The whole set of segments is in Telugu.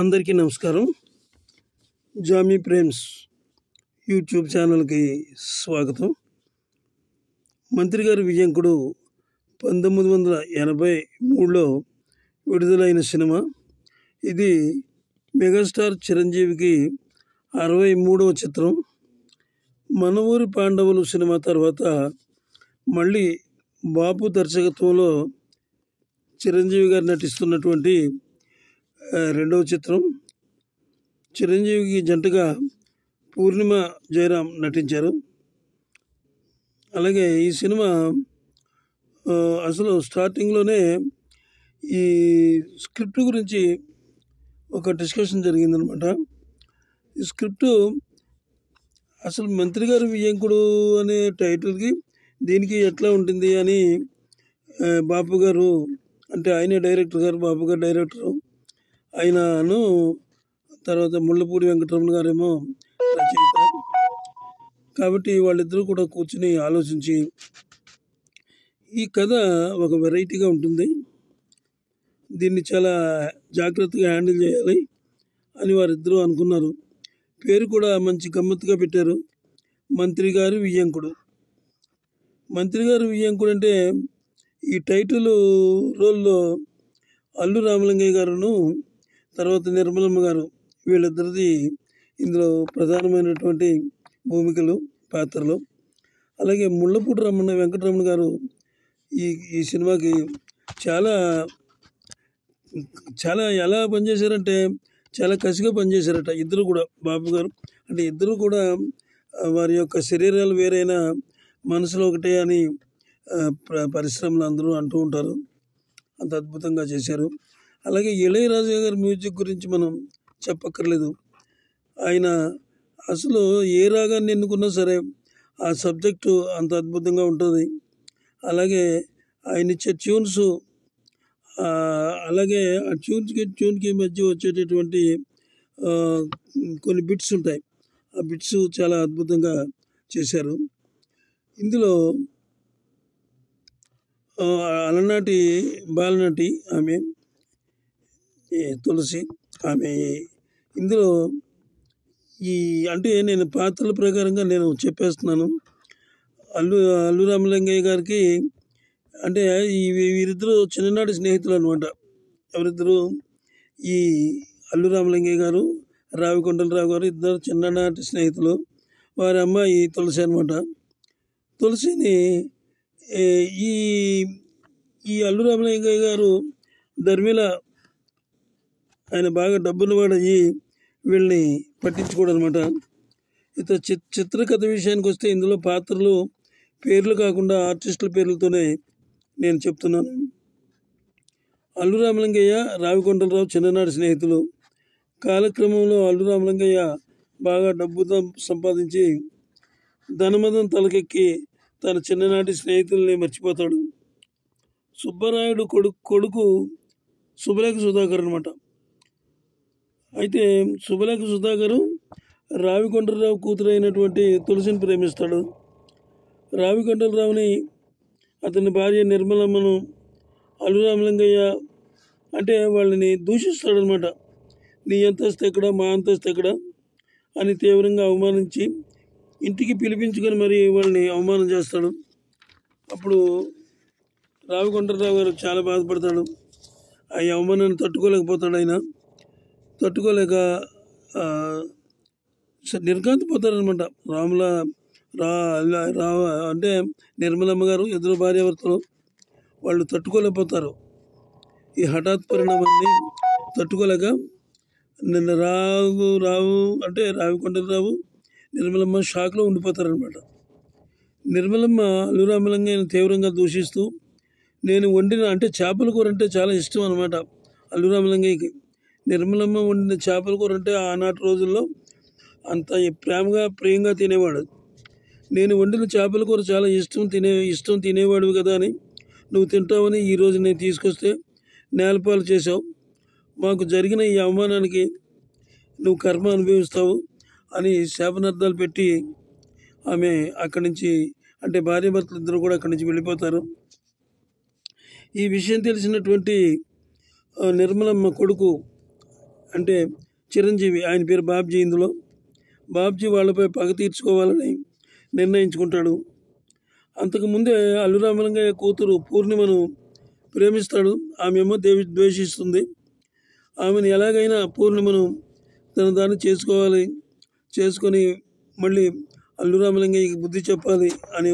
అందరికీ నమస్కారం. జామీ ప్రేమ్స్ యూట్యూబ్ ఛానల్కి స్వాగతం. మంత్రి గారి విజయంకుడు 1983లో విడుదలైన సినిమా. ఇది మెగాస్టార్ చిరంజీవికి 63వ చిత్రం. మన ఊరి పాండవులు సినిమా తర్వాత మళ్ళీ బాపు దర్శకత్వంలో చిరంజీవి గారు నటిస్తున్నటువంటి రెండవ చిత్రం. చిరంజీవికి జంటగా పూర్ణిమ జయరాం నటించారు. అలాగే ఈ సినిమా అసలు స్టార్టింగ్లోనే ఈ స్క్రిప్ట్ గురించి ఒక డిస్కషన్ జరిగిందనమాట. ఈ స్క్రిప్టు అసలు మంత్రి గారు విజయంకుడు అనే టైటిల్కి దీనికి ఎట్లా ఉంటుంది అని బాపు గారు, అంటే ఆయనే డైరెక్టర్ గారు, బాపు గారు డైరెక్టరు, ఆయనను తర్వాత ముళ్ళపూడి వెంకటరమణ గారేమో రచయిత. కాబట్టి వాళ్ళిద్దరూ కూడా కూర్చుని ఆలోచించి ఈ కథ ఒక వెరైటీగా ఉంటుంది, దీన్ని చాలా జాగ్రత్తగా హ్యాండిల్ చేయాలి అని వారిద్దరూ అనుకున్నారు. పేరు కూడా మంచి గమ్మత్తుగా పెట్టారు, మంత్రి గారి విజయంకుడు. మంత్రి గారి విజయంకుడు అంటే ఈ టైటిల్ రోల్లో అల్లు రామలింగయ్య గారును తర్వాత నిర్మలమ్మ గారు, వీళ్ళిద్దరిది ఇందులో ప్రధానమైనటువంటి భూమికలు, పాత్రలు. అలాగే ముళ్ళపూడి వెంకటరమణ గారు ఈ సినిమాకి చాలా చాలా ఎలా పనిచేశారంటే చాలా కసిగా పనిచేశారట ఇద్దరు కూడా. బాబు గారు అంటే ఇద్దరు కూడా వారి యొక్క శరీరాలు వేరైనా మనసులో ఒకటే అని పరిశ్రమలు అందరూ అంటూ ఉంటారు. అంత అద్భుతంగా చేశారు. అలాగే ఇళయరాజా గారి మ్యూజిక్ గురించి మనం చెప్పక్కర్లేదు. ఆయన అసలు ఏ రాగాన్ని ఎన్నుకున్నా సరే ఆ సబ్జెక్టు అంత అద్భుతంగా ఉంటుంది. అలాగే ఆయన ఇచ్చే ట్యూన్స్, అలాగే ఆ ట్యూన్కి మధ్య వచ్చేటటువంటి కొన్ని బిట్స్ ఉంటాయి, ఆ బిట్స్ చాలా అద్భుతంగా చేశారు. ఇందులో అలనాటి బాలనటి ఆమె తులసి, ఆమె ఇందులో అంటే నేను పాత్రల ప్రకారంగా నేను చెప్పేస్తున్నాను. అల్లు రామలింగయ్య గారికి అంటే వీరిద్దరూ చిన్ననాటి స్నేహితులు అనమాట. ఎవరిద్దరు? ఈ అల్లు రామలింగయ్య గారు, రావికొండలరావు గారు ఇద్దరు చిన్ననాటి స్నేహితులు. వారి అమ్మాయి తులసి అనమాట. తులసిని ఈ అల్లు రామలింగయ్య గారు ధర్మిల ఆయన బాగా డబ్బున్నవాడు అయ్యి వీళ్ళని పట్టించుకోడు అనమాట. చిత్రకథ విషయానికి వస్తే ఇందులో పాత్రలు పేర్లు కాకుండా ఆర్టిస్టుల పేర్లతోనే నేను చెప్తున్నాను. అల్లు రామలింగయ్య, రావికొండలరావు చిన్ననాటి స్నేహితులు. కాలక్రమంలో అల్లు రామలింగయ్య బాగా డబ్బుతో సంపాదించి ధనమదం తలకెక్కి తన చిన్ననాటి స్నేహితుల్ని మర్చిపోతాడు. సుబ్బరాయుడు కొడుకు శుభలేఖ సుధాకర్ అనమాట. అయితే శుభలేఖ సుధాకరు రావికొండలరావు కూతురు అయినటువంటి తులసిని ప్రేమిస్తాడు. రావికొండలరావుని, అతని భార్య నిర్మలమ్మను అల్లు రామలింగయ్య అంటే వాళ్ళని దూషిస్తాడనమాట. నీ అంతస్తు ఎక్కడ, మా అంతస్తు ఎక్కడ అని తీవ్రంగా అవమానించి ఇంటికి పిలిపించుకొని మరి వాళ్ళని అవమానం చేస్తాడు. అప్పుడు రావికొండలరావు గారు చాలా బాధపడతాడు. ఆ అవమానాన్ని తట్టుకోలేకపోతాడు. ఆయన తట్టుకోలేక నిర్ఘాంతపోతారనమాట. అంటే నిర్మలమ్మ గారు ఇద్దరు భార్యాభర్తలు వాళ్ళు తట్టుకోలేకపోతారు. ఈ హఠాత్ పరిణామాన్ని తట్టుకోలేక నిన్న రావు అంటే రావికొండలరావు, నిర్మలమ్మ షాక్లో ఉండిపోతారనమాట. నిర్మలమ్మ అల్లు రామలింగయ్యను తీవ్రంగా దూషిస్తూ, నేను వండిన అంటే చేపల కూర అంటే చాలా ఇష్టం అనమాట అల్లు రామలింగయ్యకి. నిర్మలమ్మ వండిన చేపల కూర అంటే ఆనాటి రోజుల్లో అంత ప్రేమగా తినేవాడు. నేను వండిన చేపల కూర చాలా ఇష్టం తినేవాడు కదా అని నువ్వు తింటావని ఈరోజు నేను తీసుకొస్తే నేలపాలు చేసావు. మాకు జరిగిన ఈ అవమానానికి నువ్వు కర్మ అనుభవిస్తావు అని శాపనార్థాలు పెట్టి ఆమె అక్కడి నుంచి, అంటే భార్యాభర్తలు ఇద్దరు కూడా అక్కడి నుంచి వెళ్ళిపోతారు. ఈ విషయం తెలిసినటువంటి నిర్మలమ్మ కొడుకు అంటే చిరంజీవి, ఆయన పేరు బాబ్జీ. ఇందులో బాబ్జీ వాళ్ళపై పగ తీర్చుకోవాలని నిర్ణయించుకుంటాడు. అంతకుముందే అల్లు రామలింగయ్య కూతురు పూర్ణిమను ప్రేమిస్తాడు. ఆమెమో ద్వేషిస్తుంది. ఆమెను ఎలాగైనా పూర్ణిమను తన దాన్ని చేసుకొని మళ్ళీ అల్లు రామలింగయ్యకి బుద్ధి చెప్పాలి అనే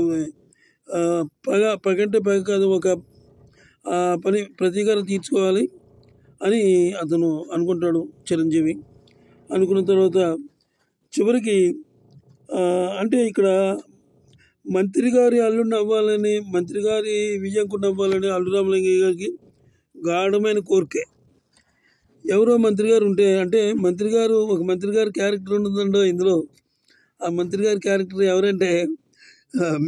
పగంటే పగ కాదు, ఒక పని ప్రతీకారం తీర్చుకోవాలి అని అతను అనుకుంటాడు చిరంజీవి. అనుకున్న తర్వాత చివరికి అంటే ఇక్కడ మంత్రి గారి అల్లుడిని అవ్వాలని, మంత్రి గారి విజయంకుడిని అవ్వాలని అల్లు రామలింగయ్య గారికి గాఢమైన కోరికే. ఎవరో మంత్రి గారు ఉంటే, అంటే ఒక మంత్రి గారి క్యారెక్టర్ ఉంటుందండో ఇందులో. ఆ మంత్రి గారి క్యారెక్టర్ ఎవరంటే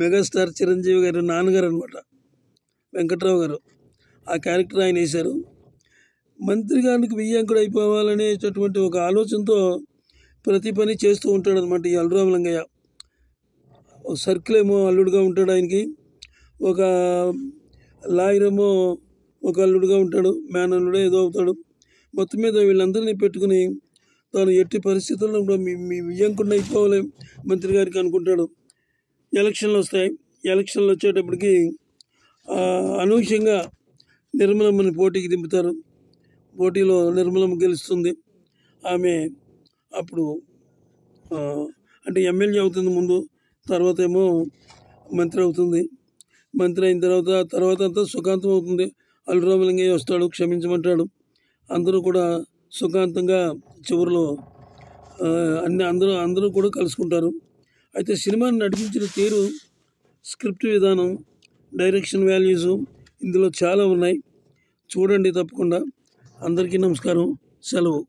మెగాస్టార్ చిరంజీవి గారి నాన్నగారు అనమాట, వెంకట్రావు గారు. ఆ క్యారెక్టర్ ఆయన వేశారు. మంత్రి గారికి విజయంకుడు అయిపోవాలనేటటువంటి ఒక ఆలోచనతో ప్రతి పని చేస్తూ ఉంటాడు అనమాట ఈ అల్లు రామలింగయ్య. ఒక సర్కిల్ ఏమో అల్లుడుగా ఉంటాడు ఆయనకి, ఒక లాయర్ ఏమో ఒక అల్లుడుగా ఉంటాడు, మేనల్లుడే ఏదో అవుతాడు. మొత్తం మీద వీళ్ళందరినీ పెట్టుకుని తాను ఎట్టి పరిస్థితుల్లో మీ విజయంకుడిని అయిపోవాలి మంత్రి గారికి అనుకుంటాడు. ఎలక్షన్లు వస్తాయి. ఎలక్షన్లు వచ్చేటప్పటికి అనూహ్యంగా నిర్మలమ్మని పోటీకి దింపుతారు. పోటీలో నిర్మలమ్మ గెలుస్తుంది. ఆమె అప్పుడు అంటే ఎమ్మెల్యే అవుతుంది ముందు, తర్వాత ఏమో మంత్రి అవుతుంది. మంత్రి అయిన తర్వాత అంతా సుఖాంతం అవుతుంది. అల్లు రామలింగయ్య వస్తాడు, క్షమించమంటాడు. అందరూ కూడా సుఖాంతంగా చివరిలో అందరూ కూడా కలుసుకుంటారు. అయితే సినిమాని నడిపించిన తీరు, స్క్రిప్ట్ విధానం, డైరెక్షన్ వాల్యూస్ ఇందులో చాలా ఉన్నాయి. చూడండి తప్పకుండా. అందరికీ నమస్కారం. సెలవు.